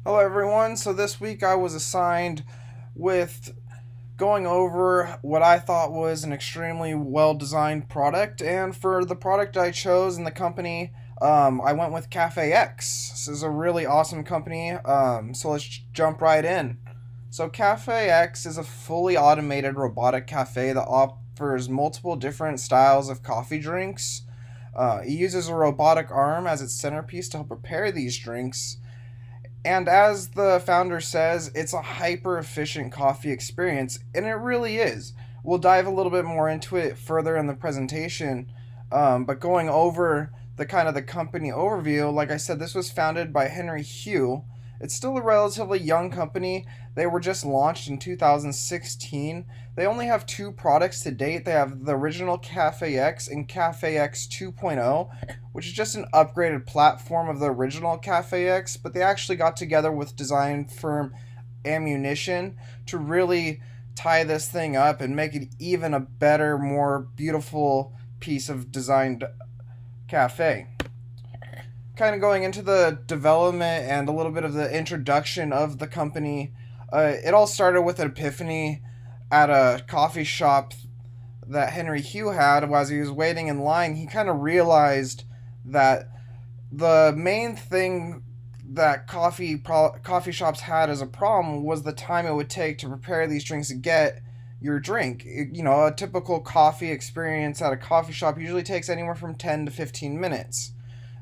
Hello, everyone. So this week I was assigned with going over what I thought was an extremely well designed product. And for the product I chose in the company, I went with Cafe X. This is a really awesome company. So let's jump right in. So, Cafe X is a fully automated robotic cafe that offers multiple different styles of coffee drinks. It uses a robotic arm as its centerpiece to help prepare these drinks, and as the founder says, it's a hyper efficient coffee experience, and it really is. We'll dive a little bit more into it further in the presentation, but going over the kind of the company overview, like I said, this was founded by Henry Hugh. It's still a relatively young company. They were just launched in 2016. They only have two products to date. They have the original Cafe X and Cafe X 2.0, which is just an upgraded platform of the original Cafe X, but they actually got together with design firm Ammunition to really tie this thing up and make it even a better, more beautiful piece of designed cafe. Kind of going into the development and a little bit of the introduction of the company, it all started with an epiphany at a coffee shop that Henry Hugh had. As he was waiting in line, he kind of realized that the main thing that coffee shops had as a problem was the time it would take to prepare these drinks and get your drink. A typical coffee experience at a coffee shop usually takes anywhere from 10 to 15 minutes.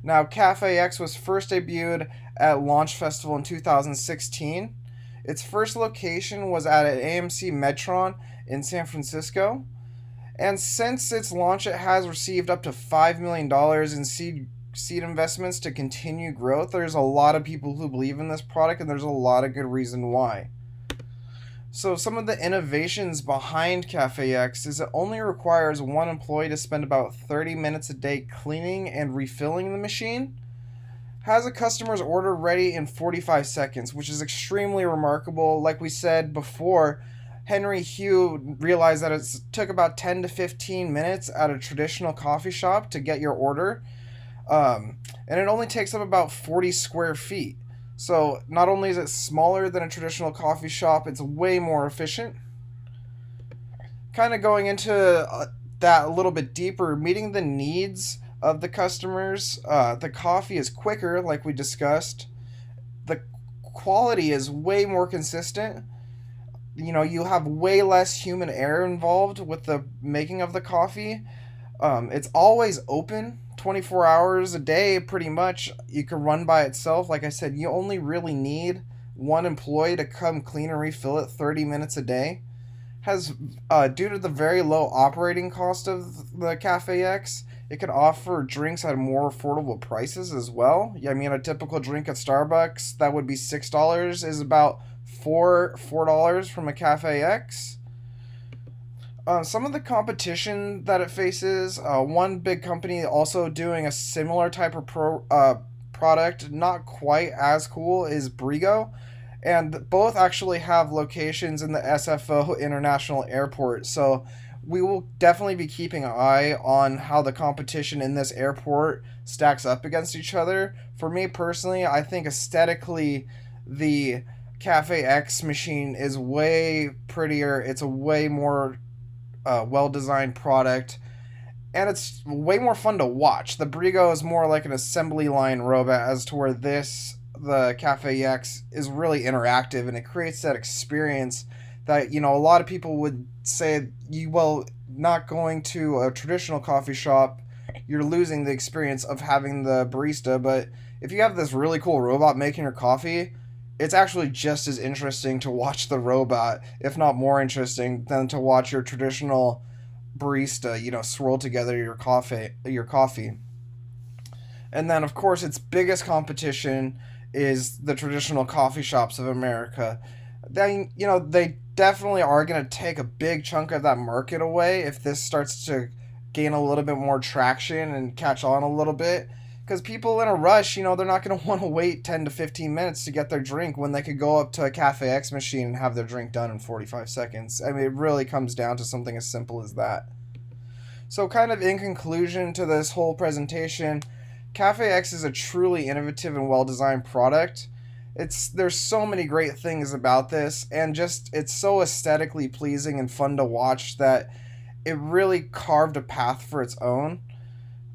Now, Cafe X was first debuted at Launch Festival in 2016. Its first location was at an AMC Metron in San Francisco. And since its launch, it has received up to $5 million in seed investments to continue growth. There's a lot of people who believe in this product, and there's a lot of good reason why. So some of the innovations behind Cafe X is it only requires one employee to spend about 30 minutes a day cleaning and refilling the machine. Has a customer's order ready in 45 seconds, which is extremely remarkable. Like we said before, Henry Hugh realized that it took about 10 to 15 minutes at a traditional coffee shop to get your order. And it only takes up about 40 square feet. So not only is it smaller than a traditional coffee shop, it's way more efficient. Kind of going into that a little bit deeper, meeting the needs of the customers. The coffee is quicker, like we discussed. The quality is way more consistent. You have way less human error involved with the making of the coffee. It's always open 24 hours a day, pretty much. You can run by itself. Like I said, you only really need one employee to come clean and refill it 30 minutes a day. Has Due to the very low operating cost of the Cafe X, it can offer drinks at more affordable prices as well. Yeah, I mean, a typical drink at Starbucks that would be $6 is about $4 from a Cafe X. Some of the competition that it faces, one big company also doing a similar type of product, not quite as cool, is Brigo. And both actually have locations in the SFO International Airport. So we will definitely be keeping an eye on how the competition in this airport stacks up against each other. For me personally, I think aesthetically, the Cafe X machine is way prettier. It's a way more well designed product, and it's way more fun to watch. The Brigo is more like an assembly line robot, as to where the Cafe X, is really interactive, and it creates that experience that a lot of people would say, not going to a traditional coffee shop, you're losing the experience of having the barista. But if you have this really cool robot making your coffee, it's actually just as interesting to watch the robot, if not more interesting, than to watch your traditional barista, swirl together your coffee. And then, of course, its biggest competition is the traditional coffee shops of America. They definitely are going to take a big chunk of that market away if this starts to gain a little bit more traction and catch on a little bit. Because people in a rush, they're not going to want to wait 10 to 15 minutes to get their drink when they could go up to a Cafe X machine and have their drink done in 45 seconds. I mean, it really comes down to something as simple as that. So, kind of in conclusion to this whole presentation, Cafe X is a truly innovative and well designed product. There's so many great things about this, and just it's so aesthetically pleasing and fun to watch that it really carved a path for its own.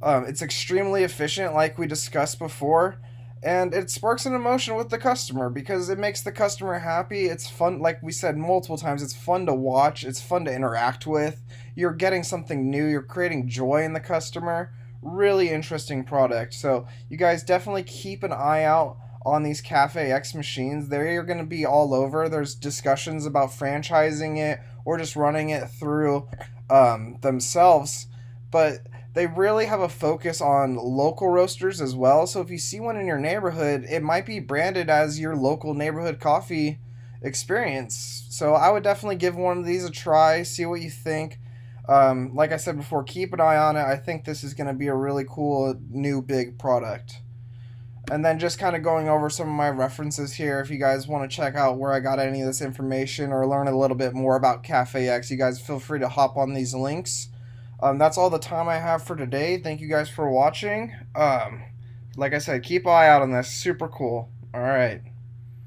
It's extremely efficient, like we discussed before, and it sparks an emotion with the customer because it makes the customer happy. It's fun, like we said multiple times, it's fun to watch, it's fun to interact with. You're getting something new, you're creating joy in the customer. Really interesting product. So, you guys definitely keep an eye out on these Cafe X machines. They're going to be all over. There's discussions about franchising it or just running it through themselves. But they really have a focus on local roasters as well. So if you see one in your neighborhood, it might be branded as your local neighborhood coffee experience. So I would definitely give one of these a try, see what you think. Like I said before, keep an eye on it. I think this is going to be a really cool new big product. And then just kind of going over some of my references here. If you guys want to check out where I got any of this information or learn a little bit more about Cafe X, you guys feel free to hop on these links. That's all the time I have for today. Thank you guys for watching. Like I said, keep an eye out on this. Super cool. All right.